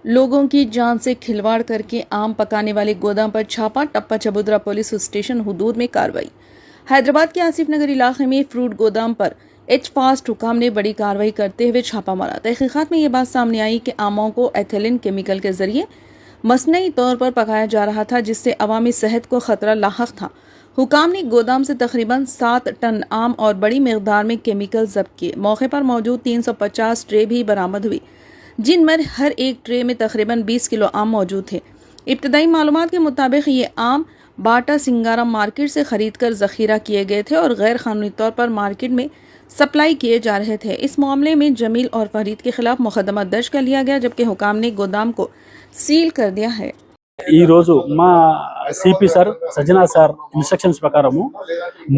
लोगों की जान से खिलवाड़ करके आम पकाने वाले गोदाम पर छापा, टप्पा चबूतरा पुलिस स्टेशन हुदूद में कार्रवाई। हैदराबाद के आसिफ नगर इलाके में फ्रूट गोदाम पर एच-फास्ट हुकाम ने बड़ी कार्रवाई करते हुए छापा मारा। तहकीकात में ये बात सामने आई कि आमों को एथिलीन केमिकल के जरिए मसनई तौर पर पकाया जा रहा था, जिससे अवामी सेहत को खतरा लाहक था। हुकाम ने गोदाम से तकरीबन 7 टन आम और बड़ी मकदार में केमिकल जब्त किए। मौके पर मौजूद 350 ट्रे भी बरामद हुई, जिनमें हर एक ट्रे में तकरीबन 20 किलो आम मौजूद थे। इब्तदाई मालूमात के मुताबिक ये आम बाटा सिंगारा मार्केट से खरीद कर जखीरा किए गए थे और गैर कानूनी तौर पर मार्केट में सप्लाई किए जा रहे थे। इस मामले में जमील और फरीद के खिलाफ मुकदमा दर्ज कर लिया गया, जबकि हुकाम ने गोदाम को सील कर दिया है। ఈ రోజు మా సిపి సార్ సజ్జనా సార్ ఇన్స్ట్రక్షన్స్ ప్రకారము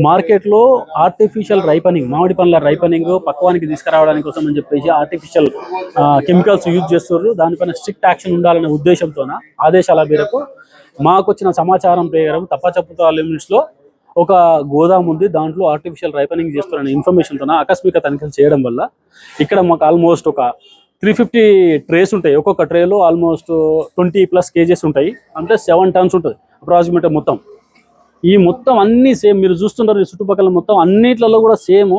మార్కెట్లో ఆర్టిఫిషియల్ రైపనింగ్, మామిడి పండ్ల రైపనింగ్ పక్వానికి తీసుకురావడానికి కోసం అని చెప్పేసి ఆర్టిఫిషియల్ కెమికల్స్ యూజ్ చేస్తున్నారు. దానిపైన స్ట్రిక్ట్ యాక్షన్ ఉండాలనే ఉద్దేశంతోన ఆదేశాల మేరకు మాకు వచ్చిన సమాచారం ప్రకారం తప్పచప్పుతో లిమిట్స్లో ఒక గోదాం ఉంది, దాంట్లో ఆర్టిఫిషియల్ రైపనింగ్ చేస్తున్నారనే ఇన్ఫర్మేషన్తో ఆకస్మిక తనిఖీలు చేయడం వల్ల ఇక్కడ మాకు ఆల్మోస్ట్ ఒక 350 ట్రేస్ ఉంటాయి. ఒక్కొక్క ట్రేలో ఆల్మోస్ట్ 20+ కేజెస్ ఉంటాయి, అంటే 7 టన్స్ ఉంటుంది అప్రాక్సిమేట్. మొత్తం ఈ మొత్తం అన్నీ సేమ్ మీరు చూస్తుంటారు. ఈ చుట్టుపక్కల మొత్తం అన్నిట్లలో కూడా సేమ్.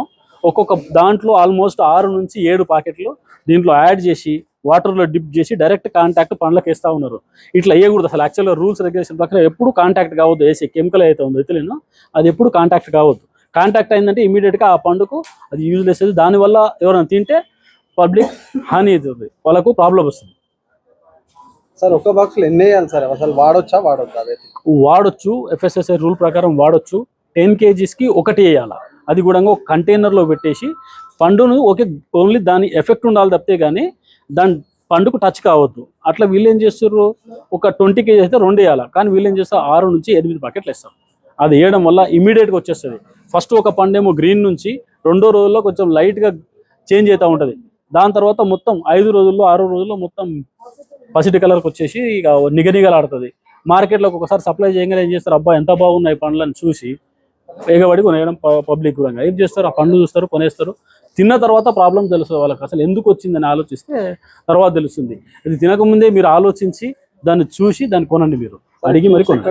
ఒక్కొక్క దాంట్లో ఆల్మోస్ట్ 6 నుంచి 7 ప్యాకెట్లు దీంట్లో యాడ్ చేసి వాటర్లో డిప్ చేసి డైరెక్ట్ కాంటాక్ట్ పండ్లకు వేస్తూ ఉన్నారు. ఇట్లా వేయకూడదు అసలు. యాక్చువల్గా రూల్స్ రెగ్యులేషన్ ప్రకారం ఎప్పుడు కాంటాక్ట్ కావద్దు. వేసే కెమికల్ అయితే ఉందో ఎథిలిన్ అది ఎప్పుడు కాంటాక్ట్ కావద్దు. కాంటాక్ట్ అయిందంటే ఇమీడియట్గా ఆ పండుకు అది యూజ్లెస్ అవుతుంది. దానివల్ల ఎవరైనా తింటే పబ్లిక్ హాని అవుతుంది, వాళ్ళకు ప్రాబ్లం వస్తుంది. సార్ ఒక బాక్స్లో ఎన్ని వేయాలి సార్? అసలు వాడొచ్చా? వాడొచ్చు. ఎఫ్ఎస్ఎస్ఐ రూల్ ప్రకారం వాడొచ్చు. 10 kgsకి ఒకటి వేయాలి. అది కూడా ఒక కంటైనర్లో పెట్టేసి పండును ఓన్లీ దాని ఎఫెక్ట్ ఉండాలి తప్పితే కానీ దాని పండుకు టచ్ కావద్దు. అట్లా వీళ్ళు ఏం చేస్తారు, ఒక 20 kg అయితే 2 వేయాలి, కానీ వీళ్ళు ఏం చేస్తారు 6 నుంచి 8 ప్యాకెట్లు వేస్తారు. అది వేయడం వల్ల ఇమీడియట్గా వచ్చేస్తుంది. ఫస్ట్ ఒక పండేమో గ్రీన్ నుంచి 2వ రోజుల్లో కొంచెం లైట్గా చేంజ్ అవుతూ ఉంటుంది. దాని తర్వాత మొత్తం 5 రోజుల్లో 6 రోజుల్లో మొత్తం పసిటి కలర్కి వచ్చేసి ఇక నిగనిగలాడుతుంది. మార్కెట్లోకి ఒకసారి సప్లై చేయగానే ఏం చేస్తారు, అబ్బా ఎంత బాగున్నాయి పండ్లని చూసి ఎగబడి కొనేయడం. పబ్లిక్ కూడా ఏం చేస్తారు, ఆ పండ్లు చూస్తారు, కొనేస్తారు. తిన్న తర్వాత ప్రాబ్లం తెలుస్తుంది వాళ్ళకి. అసలు ఎందుకు వచ్చిందని ఆలోచిస్తే తర్వాత తెలుస్తుంది. ఇది తినకముందే మీరు ఆలోచించి దాన్ని చూసి దాన్ని కొనండి. మీరు అడిగి మరి కొనండి.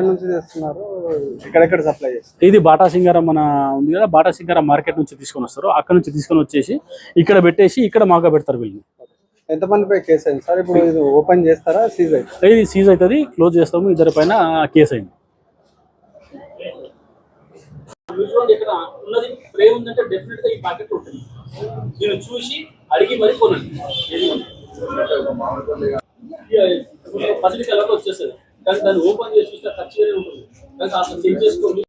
ఇది బాటా సింగారం మన ఉంది కదా, బాటా సింగారం మార్కెట్ నుంచి తీసుకొని వస్తారు. అక్కడ నుంచి తీసుకొని వచ్చేసి ఇక్కడ పెట్టేసి ఇక్కడ మాగా పెడతారు వీళ్ళని. ఎంతమందిపై కేసు అయింది సార్? ఇప్పుడు ఇది ఓపెన్ చేస్తారా? సీజ్ అవుతుంది? ఇది సీజ్ అవుతుంది, క్లోజ్ చేస్తాము. ఇద్దరి పైన కేసు అయింది. చూసి అడిగి మరి కొనండి. వచ్చేస్తుంది, కానీ దాన్ని ఓపెన్ చేసి చూస్తే ఖచ్చితంగా ఉంటుంది. కానీ అసలు చెక్ చేసుకోండి.